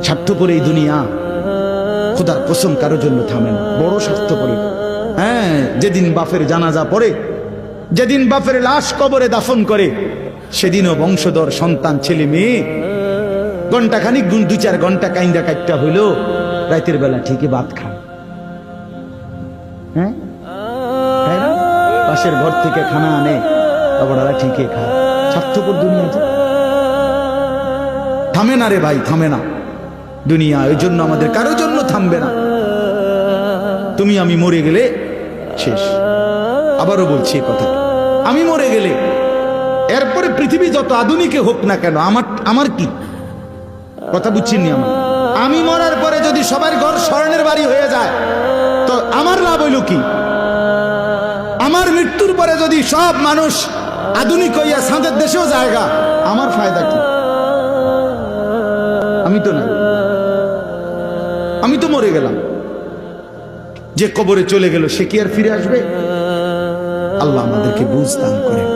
স্বার্থপর এই দুনিয়া, খোদার কসম কারোর জন্য থামে না, বড় স্বার্থপর। হ্যাঁ, যেদিন বাপের জানাজা পড়ে, যেদিন বাপের লাশ কবরে দাফন করে, সেদিনও বংশধর সন্তান ছেলে মেয়ে ঘন্টাখানিক 2-4 ঘন্টা কাইন্দা কাটটা হইল, রাতের বেলা ঠিকই ভাত খায়। হ্যাঁ, পাশের ঘর থেকে খানা আনে, ওরা ঠিকই খায়। স্বার্থপর দুনিয়া থামে না রে ভাই, থামে না দুনিয়া। ওই জন্য আমাদের কারোর জন্য থামবে না। তুমি আমি মরে গেলে শেষ। আবারও বলছি কথা, আমি মরে গেলে এরপরে পৃথিবী যত আধুনিকে হোক না কেন, আমার কি কথা বুঝছিনি? আমি মরার পরে যদি সবার ঘর স্বর্ণের বাড়ি হয়ে যায় তো আমার লাভ হইল কি? আমার মৃত্যুর পরে যদি সব মানুষ আধুনিক হইয়া সাঁদের দেশেও জায়গা, আমার ফায়দা কি? আমি তো না, আমি তো মরে গেলাম। যে কবরে চলে গেল সে কি আর ফিরে আসবে? আল্লাহ আমাদেরকে বুঝ দান করেন।